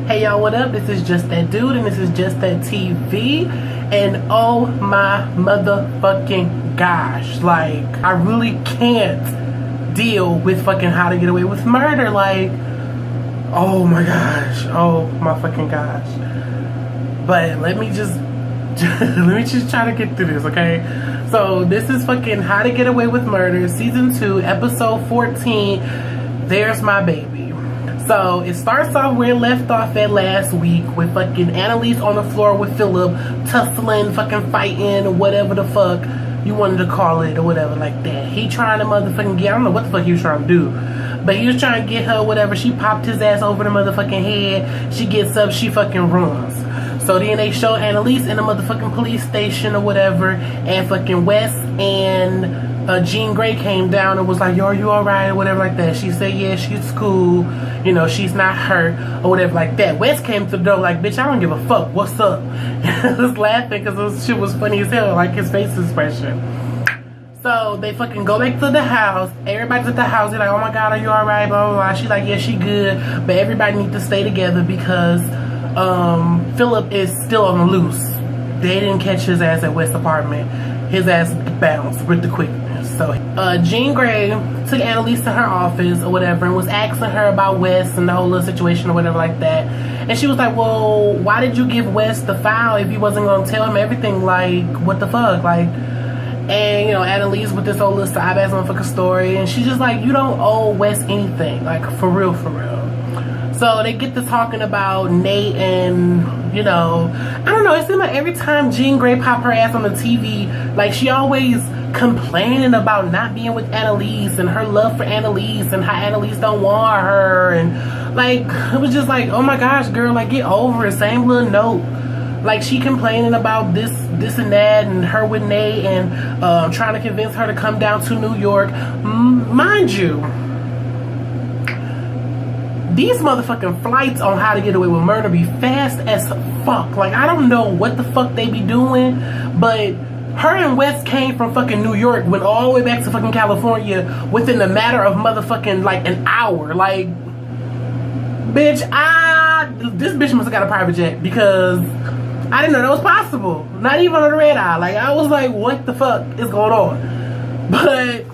Hey y'all, what up? This is Just That Dude and this is Just That TV. And oh my motherfucking gosh, like, I really can't deal with fucking How to Get Away with Murder. Like, oh my gosh, oh my fucking gosh. But let me just try to get through this, okay? So this is fucking How to Get Away with Murder, season 2, episode 14, There's My Baby. So it starts off where it left off at last week with fucking Annalise on the floor with Philip, tussling, fucking fighting, or whatever the fuck you wanted to call it, or whatever like that. He trying to motherfucking get, I don't know what the fuck he was trying to do, but he was trying to get her, whatever. She popped his ass over the motherfucking head. She gets up, she fucking runs. So then they show Annalise in the motherfucking police station or whatever, and fucking Wes and Jean Grey came down and was like, yo, are you alright, or whatever like that. She said, yeah, she's cool, you know, she's not hurt, or whatever like that. Wes came to the door like, bitch, I don't give a fuck, what's up? I was laughing because this shit was funny as hell, like his face expression. So they fucking go back to the house. Everybody's at the house. They're like, oh my god, are you alright, blah blah blah. She's like, yeah, she good, but everybody needs to stay together because Philip is still on the loose. They didn't catch his ass at West's apartment. His ass bounced with the quickness. So Jean Grey took Annalise to her office or whatever and was asking her about Wes and the whole little situation or whatever like that. And she was like, well, why did you give Wes the file if you wasn't going to tell him everything? Like, what the fuck? Like, and you know, Annalise with this old little side ass motherfucking story, and she's just like, you don't owe Wes anything, like, for real, for real. So they get to talking about Nate, and you know, I don't know, it seems like every time Jean Grey pop her ass on the TV, like, she always complaining about not being with Annalise and her love for Annalise and how Annalise don't want her, and like, it was just like, oh my gosh, girl, like, get over it. Same little note. Like, she complaining about this and that, and her with Nate, and trying to convince her to come down to New York. Mind you, these motherfucking flights on How to Get Away with Murder be fast as fuck. Like, I don't know what the fuck they be doing, but her and Wes came from fucking New York, went all the way back to fucking California within a matter of motherfucking like an hour. Like, bitch, this bitch must have got a private jet, because I didn't know that was possible. Not even on the red eye. Like, I was like, what the fuck is going on? But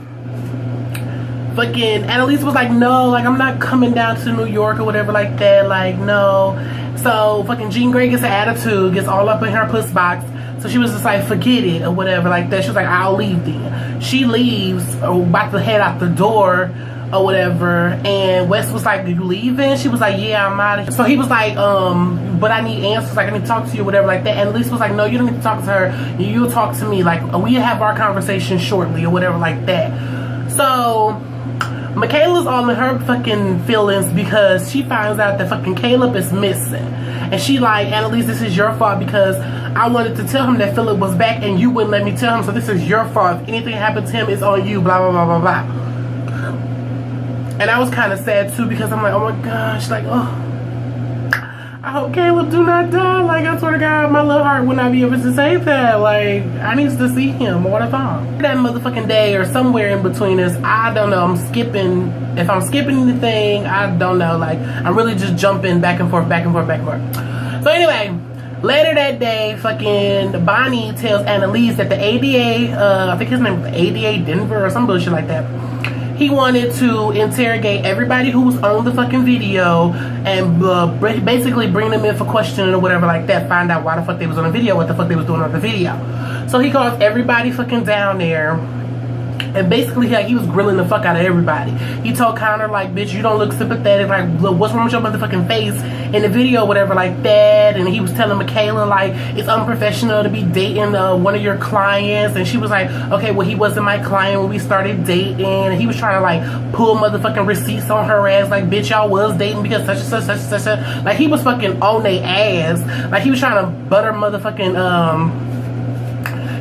fucking Annalise was like, no, like, I'm not coming down to New York or whatever like that. Like, no. So fucking Jean Grey gets an attitude, gets all up in her puss box. So she was just like, forget it or whatever like that. She was like, I'll leave then. She leaves, about to head out the door or whatever, and Wes was like, you leaving? She was like, yeah, I'm out of here. So he was like, but I need answers, like, I need to talk to you or whatever like that. And Annalise was like, no, you don't need to talk to her, you'll talk to me, like, we have our conversation shortly or whatever like that. So Michaela's all in her fucking feelings because she finds out that fucking Caleb is missing, and she like, Annalise, this is your fault because I wanted to tell him that Philip was back and you wouldn't let me tell him, so this is your fault. If anything happened to him, it's on you, blah blah blah blah blah. And I was kind of sad too, because I'm like, oh my gosh, like, oh, I hope Caleb do not die. Like, I swear to God, my little heart would not be able to say that. Like, I need to see him all the time. That motherfucking day or somewhere in between us, I don't know, I'm skipping. If I'm skipping anything, I don't know. Like, I'm really just jumping back and forth, back and forth, back and forth. So anyway, later that day, fucking Bonnie tells Annalise that the ADA, I think his name was ADA Denver or some bullshit like that, he wanted to interrogate everybody who was on the fucking video and basically bring them in for questioning or whatever like that. Find out why the fuck they was on the video, what the fuck they was doing on the video. So he calls everybody fucking down there. And basically, like, he was grilling the fuck out of everybody. He told Connor, like, bitch, you don't look sympathetic. Like, look, what's wrong with your motherfucking face in the video, whatever, like that. And he was telling Michaela, like, it's unprofessional to be dating one of your clients. And she was like, okay, well, he wasn't my client when we started dating. And he was trying to, like, pull motherfucking receipts on her ass. Like, bitch, y'all was dating because such and such, such and such. Like, he was fucking on their ass. Like, he was trying to butter motherfucking,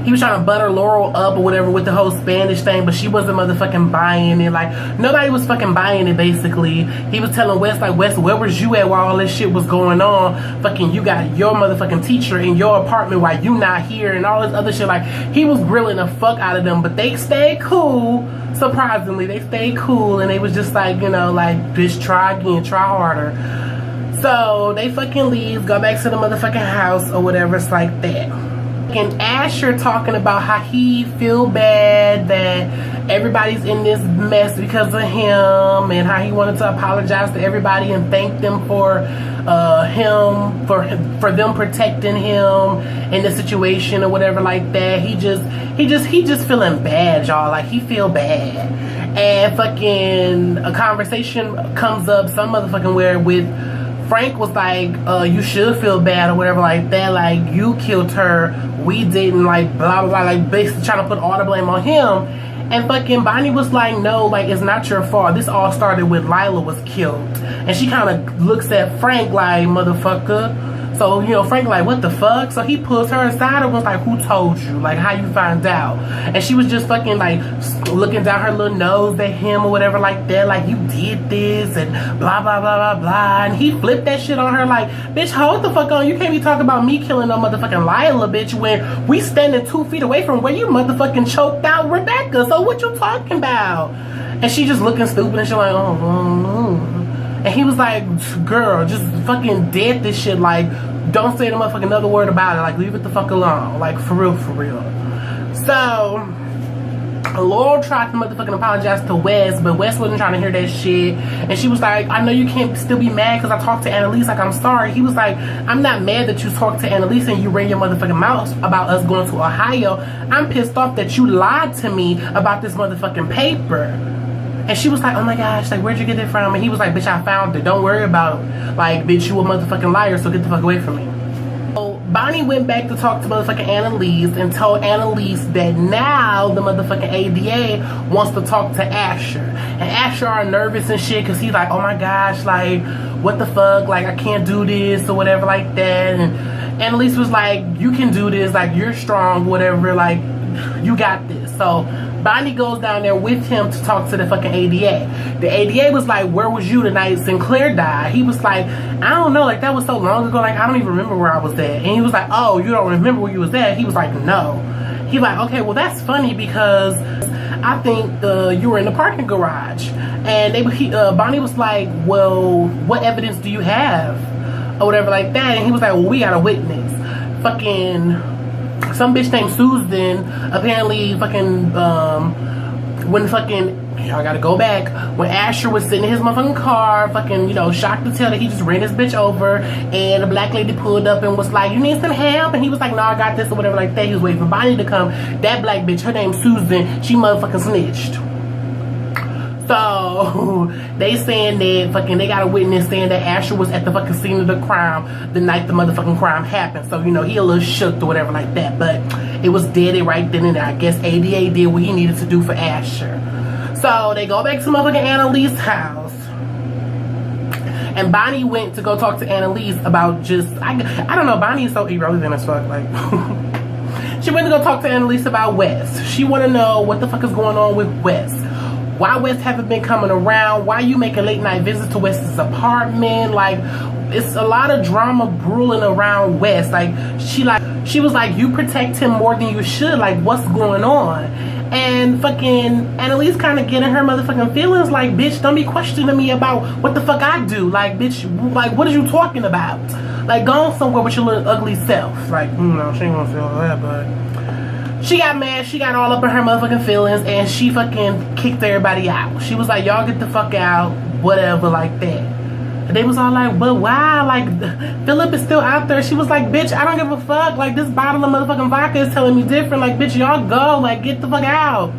he was trying to butter Laurel up or whatever with the whole Spanish thing, but she wasn't motherfucking buying it. Like, nobody was fucking buying it, basically. He was telling Wes, like, Wes, where was you at while all this shit was going on? Fucking, you got your motherfucking teacher in your apartment while you not here and all this other shit. Like, he was grilling the fuck out of them, but they stayed cool. Surprisingly, they stayed cool, and they was just like, you know, like, bitch, try again, try harder. So they fucking leave, go back to the motherfucking house or whatever. It's like that. And Asher talking about how he feel bad that everybody's in this mess because of him, and how he wanted to apologize to everybody and thank them for for them protecting him in the situation or whatever like that. He just feeling bad, y'all. Like, he feel bad. And fucking a conversation comes up some motherfucking where with Frank was like, you should feel bad or whatever like that. Like, you killed her, we didn't, like, blah, blah, blah. Like, basically trying to put all the blame on him. And fucking Bonnie was like, no, like, it's not your fault. This all started when Lila was killed. And she kind of looks at Frank like, motherfucker. So, you know, Frank like, what the fuck? So he pulls her aside and was like, who told you? Like, how you find out? And she was just fucking like looking down her little nose at him or whatever like that. Like, you did this and blah, blah, blah, blah, blah. And he flipped that shit on her like, bitch, hold the fuck on. You can't be talking about me killing no motherfucking Lila, bitch, when we standing 2 feet away from where you motherfucking choked out Rebecca. So what you talking about? And she just looking stupid and she like, oh. And he was like, girl, just fucking dead this shit. Like, don't say the motherfucking another word about it. Like, leave it the fuck alone. Like, for real, for real. So, Laurel tried to motherfucking apologize to Wes, but Wes wasn't trying to hear that shit. And she was like, I know you can't still be mad because I talked to Annalise. Like, I'm sorry. He was like, I'm not mad that you talked to Annalise and you ran your motherfucking mouth about us going to Ohio. I'm pissed off that you lied to me about this motherfucking paper. And she was like, oh my gosh, like, where'd you get it from? And he was like, bitch, I found it. Don't worry about it. Like, bitch, you a motherfucking liar, so get the fuck away from me. So Bonnie went back to talk to motherfucking Annalise and told Annalise that now the motherfucking ADA wants to talk to Asher. And Asher are nervous and shit because he's like, oh my gosh, like, what the fuck? Like, I can't do this or whatever like that. And Annalise was like, you can do this. Like, you're strong, whatever. Like, you got this. So Bonnie goes down there with him to talk to the fucking ADA. The ADA was like, where was you the night Sinclair died? He was like, I don't know, like, that was so long ago, like, I don't even remember where I was at. And he was like, oh, you don't remember where you was at? He was like, no. He like, okay, well, that's funny because I think you were in the parking garage. And Bonnie was like, well, what evidence do you have? Or whatever like that. And he was like, well, we got a witness. Fucking some bitch named Susan apparently fucking when fucking, I gotta go back, when Asher was sitting in his motherfucking car, fucking, you know, shocked to tell that he just ran his bitch over, and a black lady pulled up and was like, you need some help? And he was like, no, I got this or whatever like that. He was waiting for Bonnie to come. That black bitch, her name's Susan, she motherfucking snitched. So they saying that fucking they got a witness saying that Asher was at the fucking scene of the crime the night the motherfucking crime happened. So, you know, he a little shook or whatever like that. But it was dead right then and there. I guess ADA did what he needed to do for Asher. So they go back to motherfucking Annalise's house. And Bonnie went to go talk to Annalise about just, I don't know, Bonnie is so irrelevant as fuck. Like, she went to go talk to Annalise about Wes. She want to know what the fuck is going on with Wes. Why Wes haven't been coming around? Why you making late night visits to Wes's apartment? Like, it's a lot of drama brewing around Wes. Like, she was like, you protect him more than you should. Like, what's going on? And fucking Annalise kind of getting her motherfucking feelings. Like, bitch, don't be questioning me about what the fuck I do. Like, bitch, like, what are you talking about? Like, go on somewhere with your little ugly self. Like, you know, she ain't gonna feel that, but she got mad, she got all up in her motherfucking feelings, and she fucking kicked everybody out. She was like, y'all get the fuck out, whatever, like that. And they was all like, but why? Like, Philip is still out there. She was like, bitch, I don't give a fuck. Like, this bottle of motherfucking vodka is telling me different. Like, bitch, y'all go. Like, get the fuck out.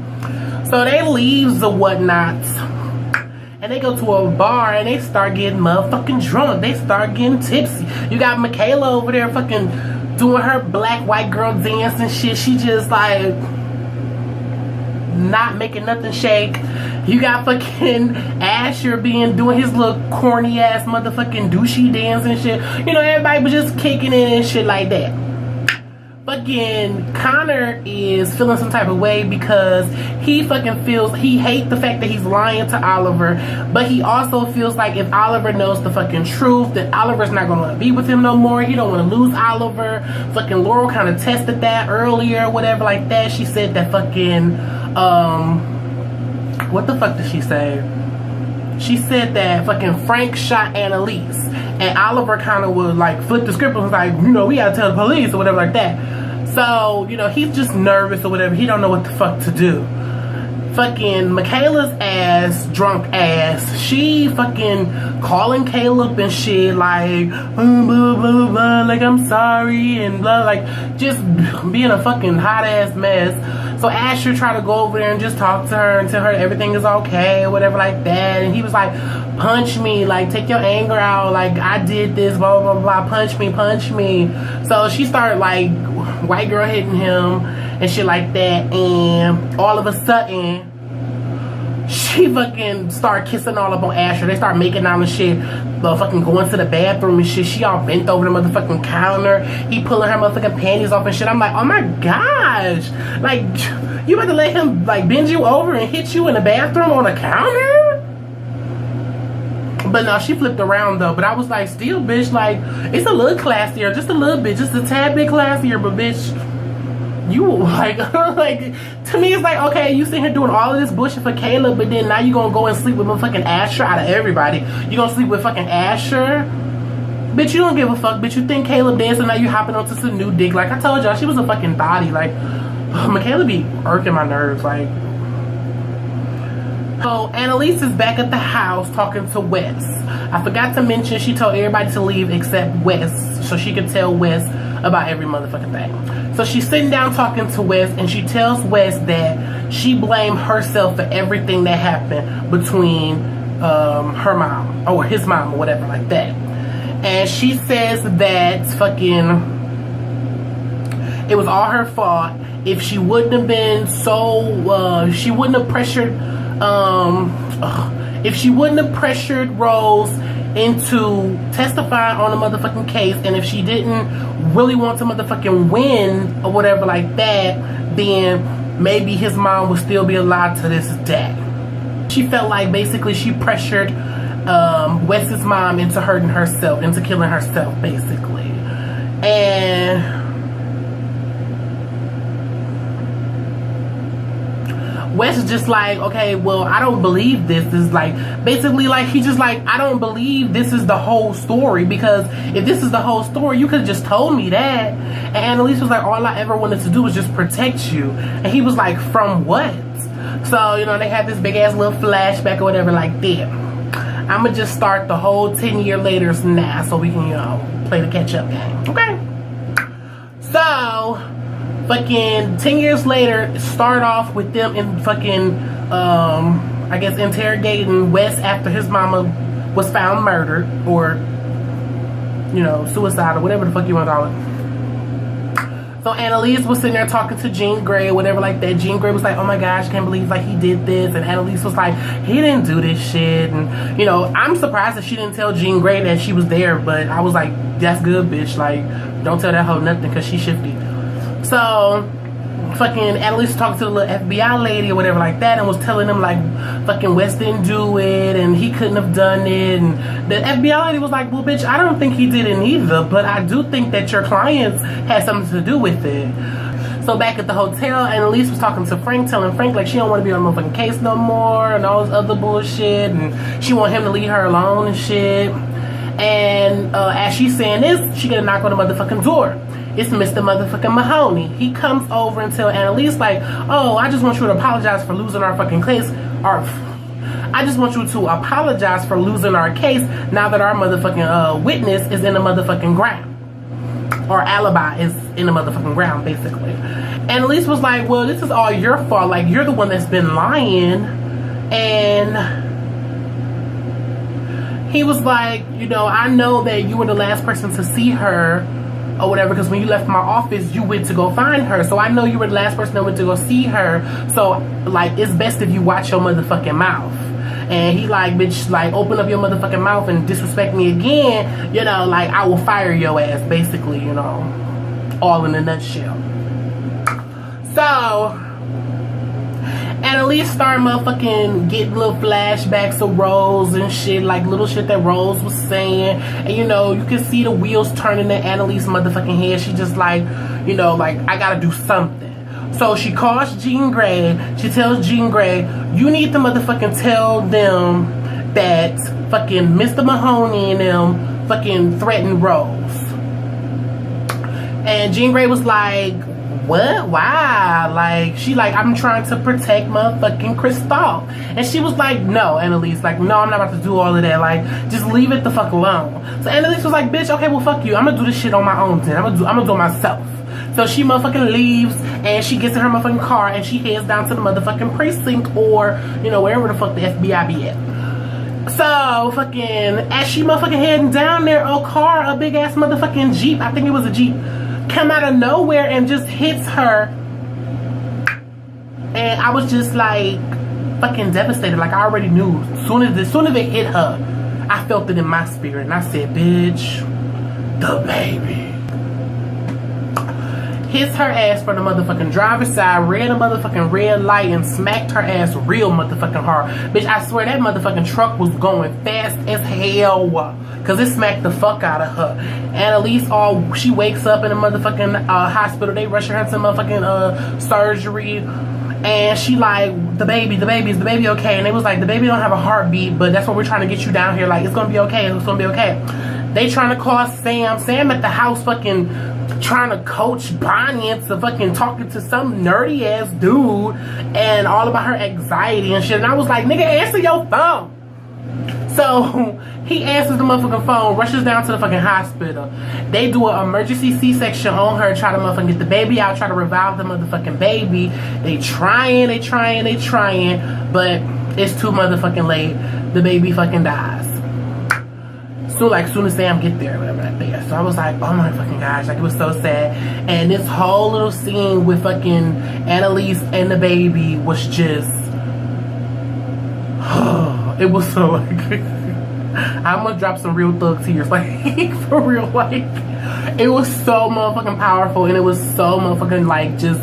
So they leaves or whatnot. And they go to a bar and they start getting motherfucking drunk. They start getting tipsy. You got Michaela over there fucking doing her black white girl dance and shit. She just like not making nothing shake. You got fucking Asher doing his little corny ass motherfucking douchey dance and shit. You know, everybody was just kicking it and shit like that. Fucking Connor is feeling some type of way because he fucking feels, he hates the fact that he's lying to Oliver, but he also feels like if Oliver knows the fucking truth, that Oliver's not gonna want to be with him no more. He don't want to lose Oliver. Fucking Laurel kind of tested that earlier, whatever like that. She said that fucking what the fuck did she say? She said that fucking Frank shot Annalise. And Oliver kind of would like flip the script and was like, you know, we gotta tell the police or whatever like that. So, you know, he's just nervous or whatever. He don't know what the fuck to do. Fucking Michaela's ass, drunk ass, she fucking calling Caleb and shit like, blah, blah, blah, blah, like I'm sorry and blah, like just being a fucking hot ass mess. So Asher tried to go over there and just talk to her and tell her everything is okay or whatever like that. And he was like, punch me, like take your anger out, like I did this, blah, blah, blah, punch me, punch me. So she started like white girl hitting him and shit like that, and all of a sudden she fucking start kissing all up on Asher. They start making out and shit, fucking going to the bathroom and shit. She all bent over the motherfucking counter. He pulling her motherfucking panties off and shit. I'm like, oh my gosh, like you about to let him like bend you over and hit you in the bathroom on the counter? But no, she flipped around though. But I was like, still, bitch, like it's a little classier, just a little bit, just a tad bit classier, but bitch, you like like to me it's like, okay, you sitting here doing all of this bullshit for Caleb, but then now you gonna go and sleep with fucking Asher out of everybody. You gonna sleep with fucking Asher? Bitch, you don't give a fuck, bitch. You think Caleb dead, so now you hopping onto some new dick. Like I told y'all, she was a fucking body. Like Michaela be irking my nerves, like. So Annalise is back at the house talking to Wes. I forgot to mention she told everybody to leave except Wes, so she could tell Wes about every motherfucking thing. So she's sitting down talking to Wes, and she tells Wes that she blamed herself for everything that happened between her mom or his mom or whatever like that. And she says that fucking it was all her fault. If she wouldn't have been so she wouldn't have pressured if she wouldn't have pressured Rose into testifying on the motherfucking case, and if she didn't really want to motherfucking win or whatever like that, then maybe his mom would still be alive to this day. She felt like basically she pressured Wes's mom into hurting herself, into killing herself basically. And Wes is just like, okay, well, I don't believe this. This is like, basically like, he just like, I don't believe this is the whole story, because if this is the whole story, you could have just told me that. And Annalise was like, all I ever wanted to do was just protect you. And he was like, from what? So, you know, they had this big ass little flashback or whatever like that. I'm gonna just start the whole 10-year later now so we can, you know, play the catch-up game. Okay? So fucking 10 years later, start off with them in fucking, I guess, interrogating Wes after his mama was found murdered, or, you know, suicide, or whatever the fuck you want to call it. So Annalise was sitting there talking to Jean Grey or whatever like that. Jean Grey was like, oh my gosh, I can't believe like he did this. And Annalise was like, he didn't do this shit. And, you know, I'm surprised that she didn't tell Jean Grey that she was there, but I was like, that's good, bitch. Like, don't tell that hoe nothing, because she shifty. So fucking Annalise was talking to the little FBI lady or whatever like that, and was telling them like fucking Wes didn't do it and he couldn't have done it. And the FBI lady was like, well, bitch, I don't think he did it either, but I do think that your clients had something to do with it. So back at the hotel, Annalise was talking to Frank, telling Frank like she don't want to be on the motherfucking case no more and all this other bullshit, and she want him to leave her alone and shit. And as she's saying this, she get a knock on the motherfucking door. It's Mr. motherfucking Mahoney. He comes over and tell Annalise like, oh, I just want you to apologize for losing our fucking case. Or I just want you to apologize for losing our case now that our motherfucking witness is in the motherfucking ground. Or alibi is in the motherfucking ground, basically. Annalise was like, well, this is all your fault. Like, you're the one that's been lying. And he was like, you know, I know that you were the last person to see her or whatever, because when you left my office, you went to go find her. So I know you were the last person that went to go see her. So, like, it's best if you watch your motherfucking mouth. And he like, bitch, like, open up your motherfucking mouth and disrespect me again, you know, like, I will fire your ass, basically, you know, all in a nutshell. So Annalise started motherfucking getting little flashbacks of Rose and shit, like little shit that Rose was saying. And you know, you can see the wheels turning in Annalise motherfucking head. She just like, you know, like, I gotta do something. So she calls Jean Grey. She tells Jean Grey, you need to motherfucking tell them that fucking Mr. Mahoney and them fucking threatened Rose. And Jean Grey was like, what? Why? Like, she like, I'm trying to protect motherfucking Christophe. And she was like, no, Annalise, like, no, I'm not about to do all of that. Like, just leave it the fuck alone. So Annalise was like, bitch, okay, well, fuck you. I'm gonna do this shit on my own then. I'm gonna do it myself. So she motherfucking leaves, and she gets in her motherfucking car, and she heads down to the motherfucking precinct, or, you know, wherever the fuck the FBI be at. So, fucking, as she motherfucking heading down there, a big ass motherfucking Jeep, I think it was a Jeep, come out of nowhere and just hits her. And I was just like, fucking devastated. Like, I already knew. As soon as it hit her, I felt it in my spirit. And I said, bitch, the baby. Hits her ass from the motherfucking driver's side, ran a motherfucking red light, and smacked her ass real motherfucking hard. Bitch, I swear that motherfucking truck was going fast as hell, cause it smacked the fuck out of her. Annalise, she wakes up in the motherfucking hospital. They rush her into motherfucking surgery, and she like, is the baby okay? And they was like, the baby don't have a heartbeat, but that's what we're trying to get you down here. Like, it's gonna be okay. It's gonna be okay. They trying to call Sam. Sam at the house fucking trying to coach Bonnie into fucking talking to some nerdy ass dude and all about her anxiety and shit. And I was like, nigga, answer your phone. So he answers the motherfucking phone, rushes down to the fucking hospital. They do an emergency C-section on her, try to motherfucking get the baby out, try to revive the motherfucking baby. They trying, but it's too motherfucking late. The baby fucking dies. So like, soon as Sam get there, whatever like that. So I was like, oh my fucking gosh, like, it was so sad. And this whole little scene with fucking Annalise and the baby was just, it was so like, I'm gonna drop some real thug tears, like, for real, like, it was so motherfucking powerful, and it was so motherfucking like, just,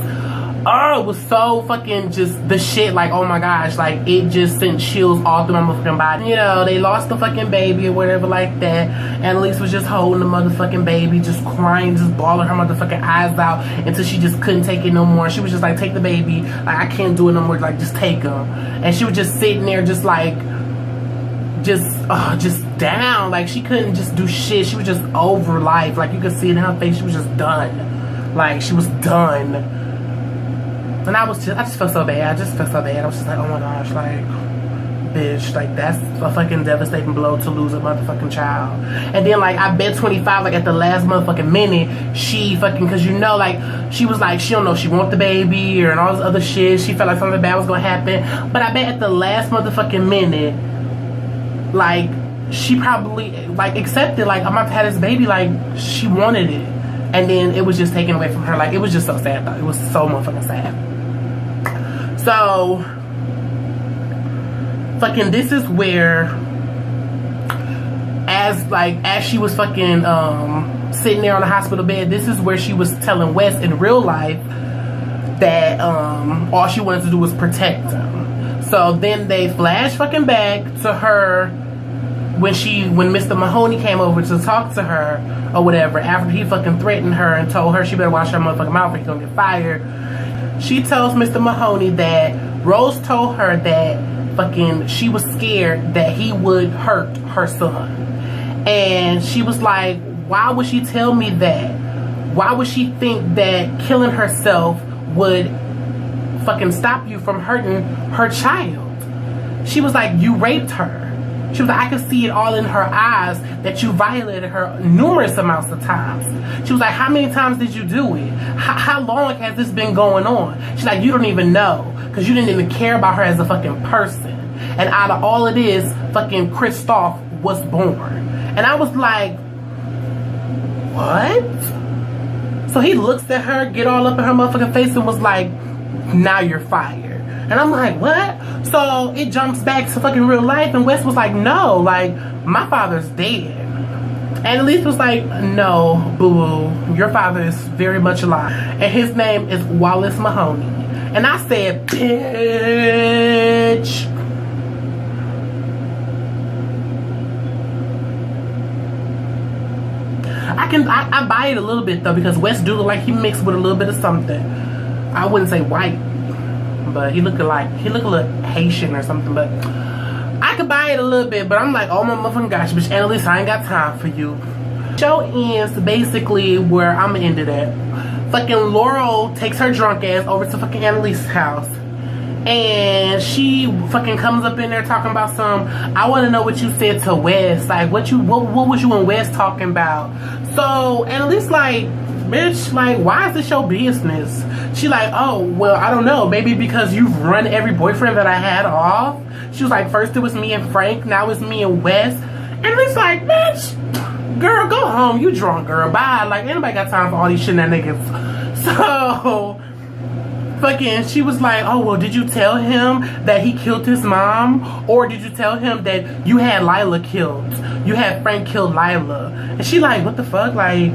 oh, it was so fucking just the shit, like, oh my gosh, like, it just sent chills all through my motherfucking body. You know, they lost the fucking baby or whatever like that. Annalise was just holding the motherfucking baby, just crying, just bawling her motherfucking eyes out until she just couldn't take it no more. She was just like, take the baby, like, I can't do it no more, like, just take him. And she was just sitting there just like, just down, like, she couldn't just do shit. She was just over life, like, you could see it in her face. She was just done, like, she was done. And I just felt so bad. I was just like, oh my gosh, like, bitch, like, that's a fucking devastating blow to lose a motherfucking child. And then, like, I bet 25, like, at the last motherfucking minute, she fucking, cause you know, like, she was like, she don't know if she want the baby or and all this other shit. She felt like something bad was gonna happen. But I bet at the last motherfucking minute, like, she probably, like, accepted, like, I'm about to have this baby, like, she wanted it. And then it was just taken away from her. Like, it was just so sad, though. It was so motherfucking sad. So, fucking, this is where, as she was fucking sitting there on the hospital bed, this is where she was telling Wes in real life that all she wanted to do was protect him. So then they flash fucking back to her when Mr. Mahoney came over to talk to her or whatever, after he fucking threatened her and told her she better watch her motherfucking mouth or he's gonna get fired. She tells Mr. Mahoney that Rose told her that fucking she was scared that he would hurt her son. And she was like, why would she tell me that? Why would she think that killing herself would fucking stop you from hurting her child? She was like, you raped her. She was like, I could see it all in her eyes that you violated her numerous amounts of times. She was like, how many times did you do it? How long has this been going on? She's like, you don't even know, because you didn't even care about her as a fucking person. And out of all of this, fucking Christophe was born. And I was like, what? So he looks at her, get all up in her motherfucking face, and was like, now you're fired. And I'm like, what? So it jumps back to fucking real life, and Wes was like, no, like, my father's dead. And Elise was like, no, boo-boo, your father is very much alive. And his name is Wallace Mahoney. And I said, bitch. I buy it a little bit though, because Wes do look like he mixed with a little bit of something. I wouldn't say white, but he looked a little Haitian or something. But I could buy it a little bit, but I'm like, oh my motherfucking gosh, bitch, Annalise, I ain't got time for you. Show ends basically where I'm gonna end it at. Fucking Laurel takes her drunk ass over to fucking Annalise's house. And she fucking comes up in there talking about some, I want to know what you said to Wes. Like, what was you and Wes talking about? So Annalise like, bitch, like, why is this your business? She like, oh, well, I don't know. Maybe because you've run every boyfriend that I had off. She was like, first it was me and Frank, now it's me and Wes. And it's like, bitch, girl, go home. You drunk, girl. Bye. Like, anybody got time for all these shenanigans? So fucking, she was like, oh, well, did you tell him that he killed his mom? Or did you tell him that you had Lila killed? You had Frank killed Lila. And she like, what the fuck? Like,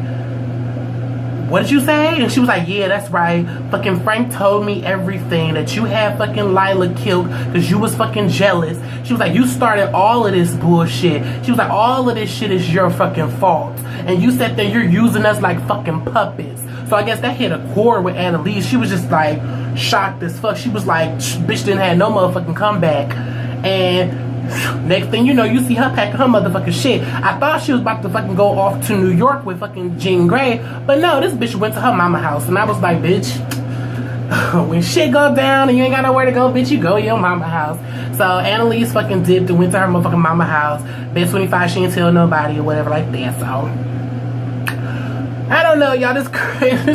what did you say? And she was like, yeah, that's right. Fucking Frank told me everything, that you had fucking Lila killed because you was fucking jealous. She was like, you started all of this bullshit. She was like, all of this shit is your fucking fault. And you sat there, you're using us like fucking puppets. So I guess that hit a chord with Annalise. She was just like shocked as fuck. She was like, bitch didn't have no motherfucking comeback. And next thing you know, you see her packing her motherfucking shit. I thought she was about to fucking go off to New York with fucking Jean Grey. But no, this bitch went to her mama house. And I was like, bitch, when shit go down and you ain't got nowhere to go, bitch, you go to your mama house. So Annalise fucking dipped and went to her motherfucking mama house. Bet 25 she didn't tell nobody or whatever like that. So I don't know, y'all. This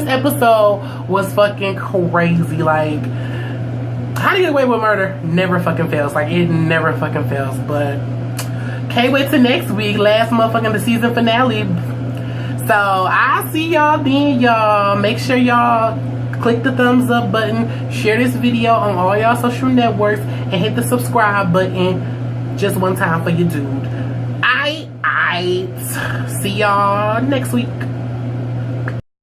episode was fucking crazy. Like, how to get away with murder never fucking fails. Like, it never fucking fails. But can't wait till next week, last motherfucking the season finale. So I'll see y'all then, y'all. Make sure y'all click the thumbs up button, share this video on all y'all social networks, and hit the subscribe button just one time for your dude. I see y'all next week.